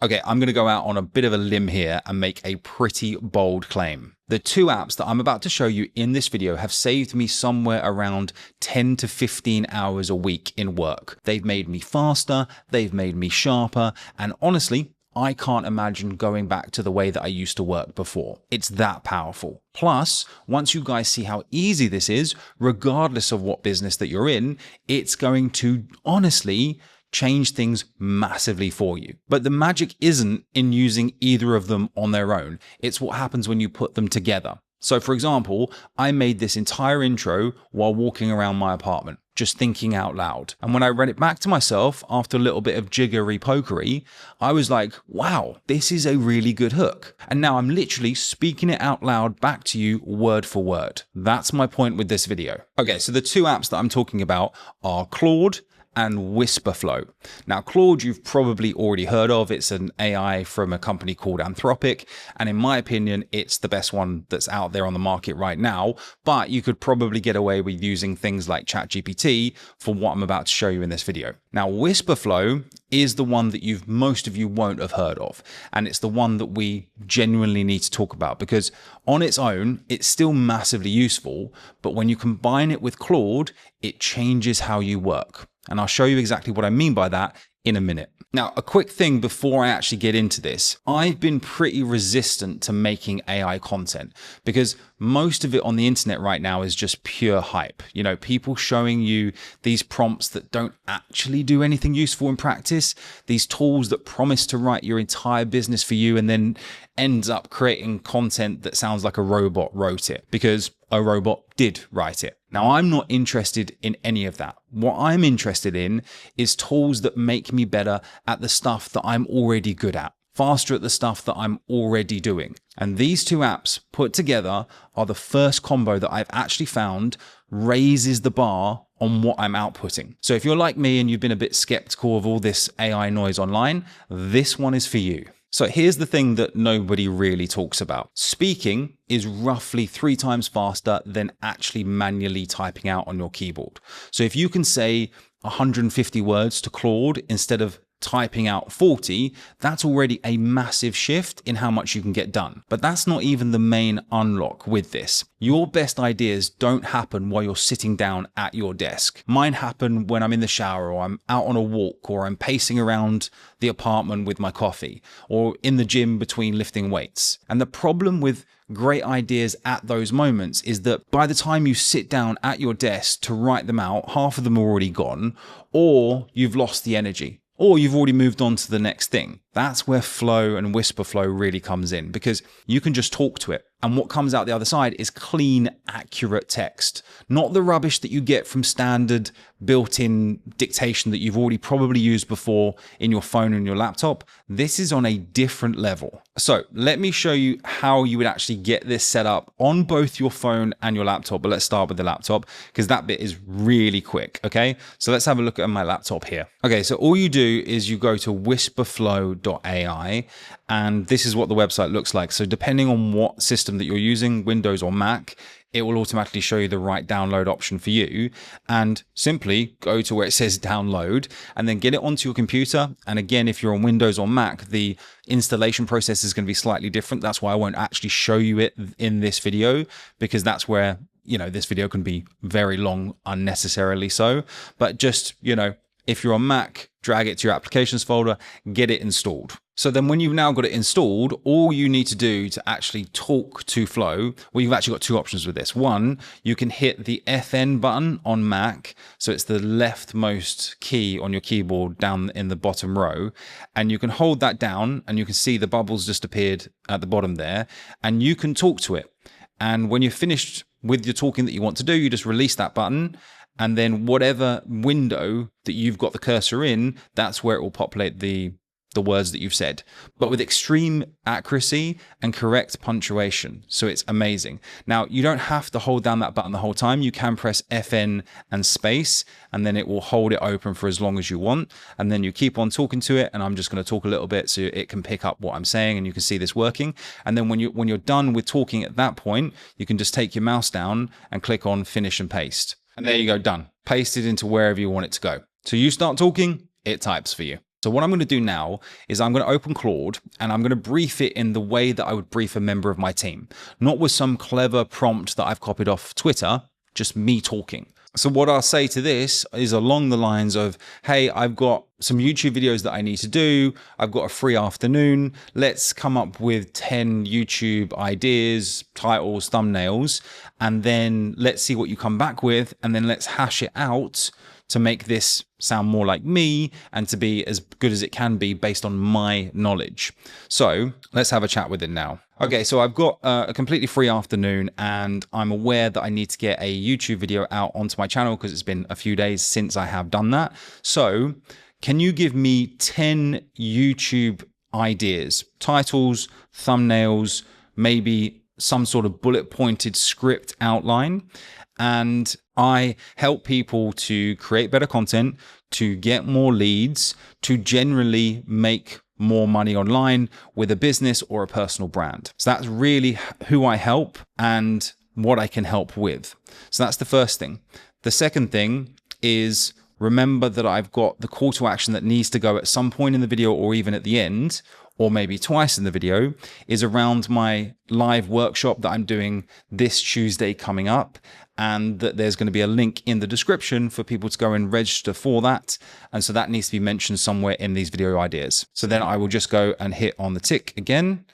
Okay, I'm going to go out on a bit of a limb here and make a pretty bold claim. The two apps that I'm about to show you in this video have saved me somewhere around 10 to 15 hours a week in work. They've made me faster, they've made me sharper, and honestly, I can't imagine going back to the way that I used to work before. It's that powerful. Plus, once you guys see how easy this is, regardless of what business that you're in, it's going to honestly change things massively for you. But the magic isn't in using either of them on their own. It's what happens when you put them together. So for example, I made this entire intro while walking around my apartment, just thinking out loud. And when I read it back to myself after a little bit of jiggery pokery, I was like, wow, this is a really good hook. And now I'm literally speaking it out loud back to you word for word. That's my point with this video. Okay, so the two apps that I'm talking about are Claude and Whisperflow. Now, Claude, you've probably already heard of. It's an AI from a company called Anthropic. And in my opinion, it's the best one that's out there on the market right now. But you could probably get away with using things like ChatGPT for what I'm about to show you in this video. Now, Whisperflow is the one that most of you won't have heard of. And it's the one that we genuinely need to talk about because on its own, it's still massively useful. But when you combine it with Claude, it changes how you work. And I'll show you exactly what I mean by that in a minute. Now, a quick thing before I actually get into this, I've been pretty resistant to making AI content because most of it on the internet right now is just pure hype. You know, people showing you these prompts that don't actually do anything useful in practice, these tools that promise to write your entire business for you and then ends up creating content that sounds like a robot wrote it because a robot did write it. Now, I'm not interested in any of that. What I'm interested in is tools that make me better at the stuff that I'm already good at, faster at the stuff that I'm already doing. And these two apps put together are the first combo that I've actually found raises the bar on what I'm outputting. So if you're like me and you've been a bit skeptical of all this AI noise online, this one is for you. So here's the thing that nobody really talks about. Speaking is roughly 3 times faster than actually manually typing out on your keyboard. So if you can say 150 words to Claude instead of typing out 40, that's already a massive shift in how much you can get done. But that's not even the main unlock with this. Your best ideas don't happen while you're sitting down at your desk. Mine happen when I'm in the shower or I'm out on a walk or I'm pacing around the apartment with my coffee or in the gym between lifting weights. And the problem with great ideas at those moments is that by the time you sit down at your desk to write them out, half of them are already gone or you've lost the energy. Or you've already moved on to the next thing. That's where Flow and Whisperflow really comes in because you can just talk to it. And what comes out the other side is clean, accurate text, not the rubbish that you get from standard built-in dictation that you've already probably used before in your phone and your laptop. This is on a different level. So let me show you how you would actually get this set up on both your phone and your laptop. But let's start with the laptop because that bit is really quick. Okay, so let's have a look at my laptop here. Okay, so all you do is you go to whisperflow.ai and this is what the website looks like. So depending on what system that you're using, Windows or Mac, it will automatically show you the right download option for you. And simply go to where it says download and then get it onto your computer. And again, if you're on Windows or Mac, the installation process is going to be slightly different. That's why I won't actually show you it in this video because that's where, you know, this video can be very long unnecessarily so. But just, you know, if you're on Mac, drag it to your applications folder, get it installed. So then when you've now got it installed, all you need to do to actually talk to Flow, well, you've actually got two options with this. One, you can hit the FN button on Mac. So it's the leftmost key on your keyboard down in the bottom row. And you can hold that down and you can see the bubbles just appeared at the bottom there. And you can talk to it. And when you're finished with your talking that you want to do, you just release that button. And then whatever window that you've got the cursor in, that's where it will populate the words that you've said, but with extreme accuracy and correct punctuation. So it's amazing. Now, you don't have to hold down that button the whole time. You can press FN and space, and then it will hold it open for as long as you want. And then you keep on talking to it. And I'm just going to talk a little bit so it can pick up what I'm saying and you can see this working. And then when you're done with talking at that point, you can just take your mouse down and click on finish and paste. And there you go, done. Paste it into wherever you want it to go. So you start talking, it types for you. So what I'm going to do now is I'm going to open Claude and I'm going to brief it in the way that I would brief a member of my team, not with some clever prompt that I've copied off Twitter, just me talking. So what I'll say to this is along the lines of, hey, I've got some YouTube videos that I need to do. I've got a free afternoon. Let's come up with 10 YouTube ideas, titles, thumbnails, and then let's see what you come back with. And then let's hash it out to make this sound more like me and to be as good as it can be based on my knowledge. So let's have a chat with it now. Okay, so I've got a completely free afternoon and I'm aware that I need to get a YouTube video out onto my channel because it's been a few days since I have done that. So can you give me 10 YouTube ideas, titles, thumbnails, maybe some sort of bullet pointed script outline? And I help people to create better content, to get more leads, to generally make more money online with a business or a personal brand. So that's really who I help and what I can help with. So that's the first thing. The second thing is remember that I've got the call to action that needs to go at some point in the video or even at the end, or maybe twice in the video, is around my live workshop that I'm doing this Tuesday coming up. And that there's going to be a link in the description for people to go and register for that. And so that needs to be mentioned somewhere in these video ideas. So then I will just go and hit on the tick again.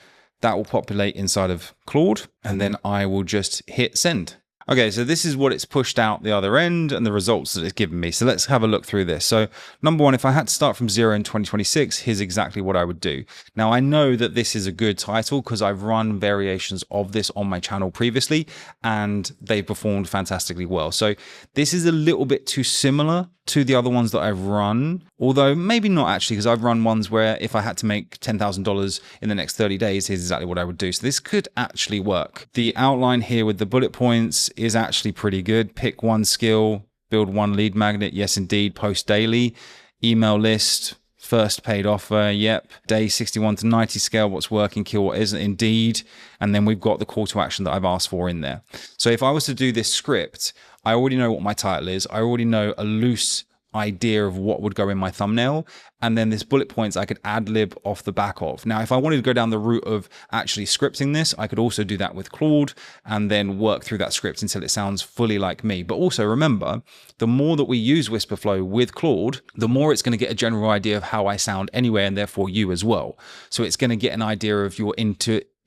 That will populate inside of Claude, and then I will just hit send. Okay, so this is what it's pushed out the other end and the results that it's given me. So let's have a look through this. So number one, if I had to start from zero in 2026, here's exactly what I would do. Now I know that this is a good title because I've run variations of this on my channel previously and they performed fantastically well. So this is a little bit too similar to the other ones that I've run, although maybe not actually, because I've run ones where if I had to make $10,000 in the next 30 days, here's exactly what I would do. So this could actually work. The outline here with the bullet points is actually pretty good. Pick one skill, build one lead magnet. Yes, indeed. Post daily, email list, first paid offer. Yep. Day 61 to 90 scale. What's working, kill what isn't. Indeed. And then we've got the call to action that I've asked for in there. So if I was to do this script, I already know what my title is. I already know a loose idea of what would go in my thumbnail. And then this bullet points I could ad lib off the back of. Now, if I wanted to go down the route of actually scripting this, I could also do that with Claude and then work through that script until it sounds fully like me. But also remember, the more that we use Whisperflow with Claude, the more it's going to get a general idea of how I sound anyway, and therefore you as well. So it's going to get an idea of your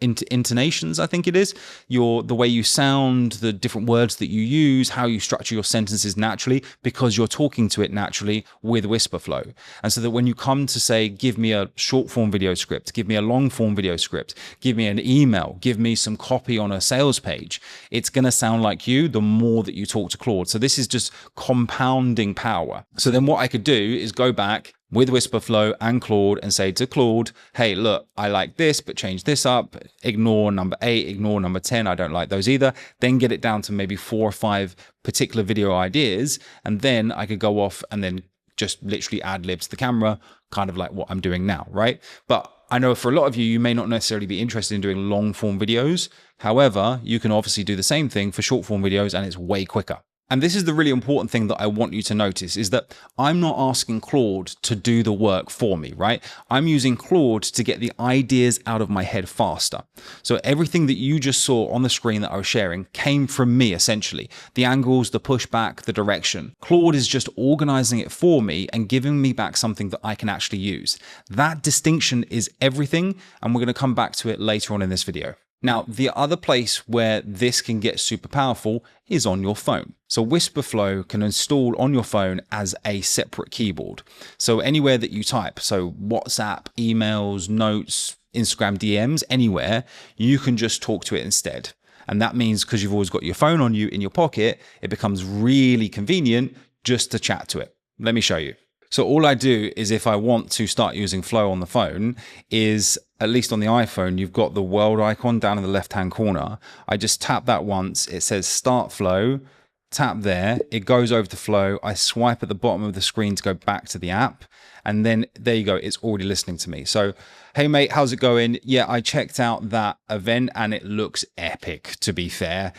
intonations, I think it is, the way you sound, the different words that you use, how you structure your sentences naturally, because you're talking to it naturally with Whisperflow. And so that when you come to say, give me a short form video script, give me a long form video script, give me an email, give me some copy on a sales page, it's going to sound like you the more that you talk to Claude. So this is just compounding power. So then what I could do is go back with Whisperflow and Claude and say to Claude, hey, look, I like this, but change this up. Ignore number 8, ignore number 10. I don't like those either. Then get it down to maybe 4 or 5 particular video ideas. And then I could go off and then just literally ad lib to the camera, kind of like what I'm doing now, right? But I know for a lot of you, you may not necessarily be interested in doing long form videos. However, you can obviously do the same thing for short form videos and it's way quicker. And this is the really important thing that I want you to notice, is that I'm not asking Claude to do the work for me, right? I'm using Claude to get the ideas out of my head faster. So everything that you just saw on the screen that I was sharing came from me, essentially. The angles, the pushback, the direction. Claude is just organizing it for me and giving me back something that I can actually use. That distinction is everything, and we're going to come back to it later on in this video. Now, the other place where this can get super powerful is on your phone. So Whisperflow can install on your phone as a separate keyboard. So anywhere that you type, so WhatsApp, emails, notes, Instagram DMs, anywhere, you can just talk to it instead. And that means because you've always got your phone on you in your pocket, it becomes really convenient just to chat to it. Let me show you. So all I do is, if I want to start using Flow on the phone, is at least on the iPhone, you've got the world icon down in the left-hand corner. I just tap that once. It says start Flow, tap there. It goes over to Flow. I swipe at the bottom of the screen to go back to the app. And then there you go, it's already listening to me. So, hey mate, how's it going? Yeah, I checked out that event and it looks epic, to be fair.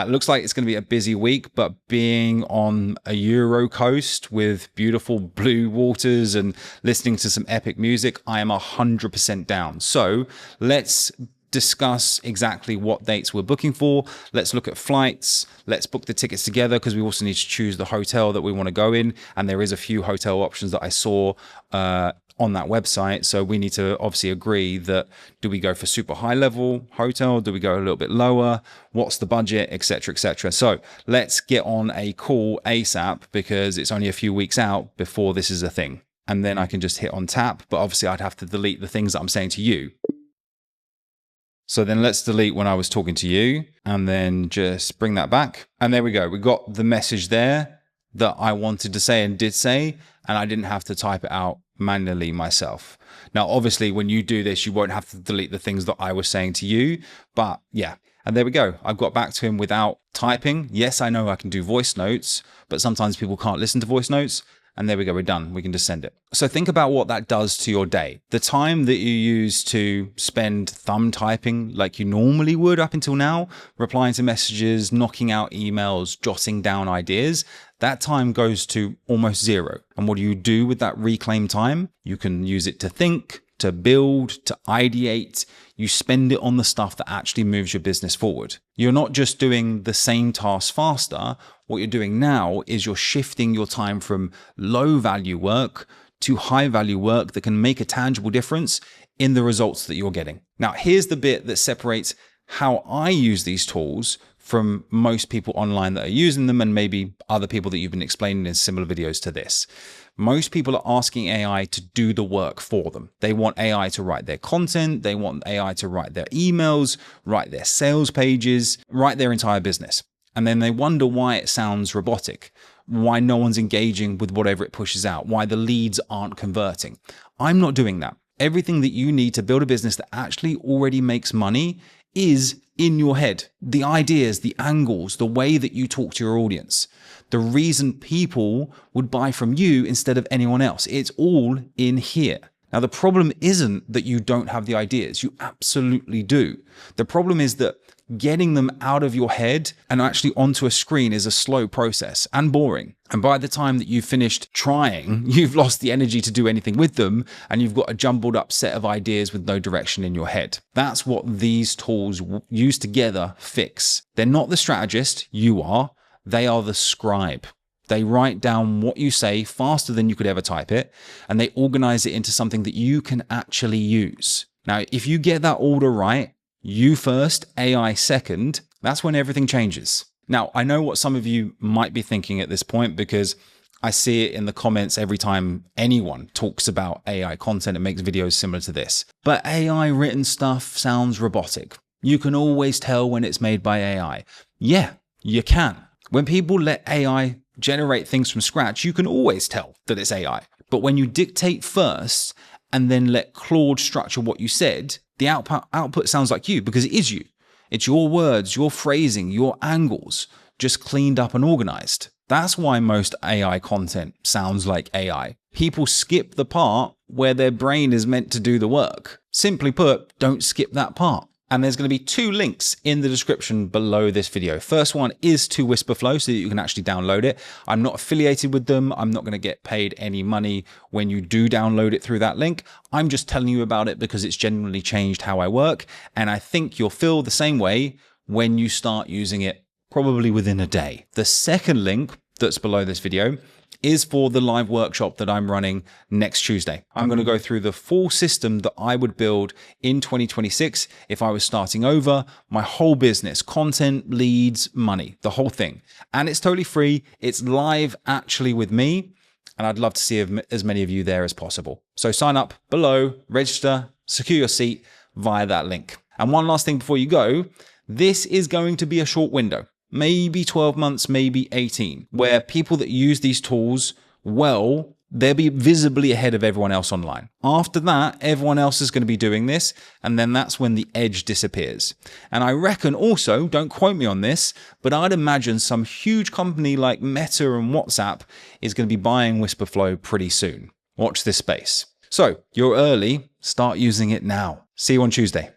Looks like it's going to be a busy week, but being on a Euro coast with beautiful blue waters and listening to some epic music, I am 100% down. So let's discuss exactly what dates we're booking for. Let's look at flights. Let's book the tickets together, because we also need to choose the hotel that we want to go in. And there is a few hotel options that I saw on that website. So we need to obviously agree that, do we go for super high level hotel? Do we go a little bit lower? What's the budget, etc., etc. So let's get on a call ASAP, because it's only a few weeks out before this is a thing. And then I can just hit on tap, but obviously I'd have to delete the things that I'm saying to you. So then let's delete when I was talking to you, and then just bring that back. And there we go. We got the message there that I wanted to say and did say, and I didn't have to type it out manually myself. Now, obviously, when you do this, you won't have to delete the things that I was saying to you, but yeah. And there we go. I've got back to him without typing. Yes, I know I can do voice notes, but sometimes people can't listen to voice notes. And there we go, we're done. We can just send it. So think about what that does to your day. The time that you use to spend thumb typing like you normally would up until now, replying to messages, knocking out emails, jotting down ideas, that time goes to almost zero. And what do you do with that reclaimed time? You can use it to think, to build, to ideate. You spend it on the stuff that actually moves your business forward. You're not just doing the same task faster. What you're doing now is you're shifting your time from low value work to high value work that can make a tangible difference in the results that you're getting. Now, here's the bit that separates how I use these tools from most people online that are using them, and maybe other people that you've been explaining in similar videos to this. Most people are asking AI to do the work for them. They want AI to write their content. They want AI to write their emails, write their sales pages, write their entire business. And then they wonder why it sounds robotic, why no one's engaging with whatever it pushes out, why the leads aren't converting. I'm not doing that. Everything that you need to build a business that actually already makes money is in your head. The ideas, the angles, the way that you talk to your audience, the reason people would buy from you instead of anyone else. It's all in here. Now, the problem isn't that you don't have the ideas. You absolutely do. The problem is that getting them out of your head and actually onto a screen is a slow process and boring. And by the time that you've finished trying, you've lost the energy to do anything with them, and you've got a jumbled up set of ideas with no direction in your head. That's what these tools used together fix. They're not the strategist, you are. They are the scribe. They write down what you say faster than you could ever type it, and they organize it into something that you can actually use. Now, if you get that order right, you first, AI second, that's when everything changes. Now, I know what some of you might be thinking at this point, because I see it in the comments every time anyone talks about AI content and makes videos similar to this. But AI written stuff sounds robotic. You can always tell when it's made by AI. Yeah, you can. When people let AI generate things from scratch, you can always tell that it's AI. But when you dictate first and then let Claude structure what you said, the output sounds like you, because it is you. It's your words, your phrasing, your angles, just cleaned up and organized. That's why most AI content sounds like AI. People skip the part where their brain is meant to do the work. Simply put, don't skip that part. And there's going to be 2 links in the description below this video. First one is to Whisperflow so that you can actually download it. I'm not affiliated with them. I'm not going to get paid any money when you do download it through that link. I'm just telling you about it because it's genuinely changed how I work. And I think you'll feel the same way when you start using it, probably within a day. The second link that's below this video is for the live workshop that I'm running next Tuesday. I'm going to go through the full system that I would build in 2026 if I was starting over, my whole business, content, leads, money, the whole thing. And it's totally free. It's live actually with me. And I'd love to see as many of you there as possible. So sign up below, register, secure your seat via that link. And one last thing before you go, this is going to be a short window. Maybe 12 months, maybe 18, where people that use these tools well, they'll be visibly ahead of everyone else online. After that, everyone else is going to be doing this, and then that's when the edge disappears. And I reckon also, don't quote me on this, but I'd imagine some huge company like Meta and WhatsApp is going to be buying Whisperflow pretty soon. Watch this space. So you're early, start using it now. See you on Tuesday.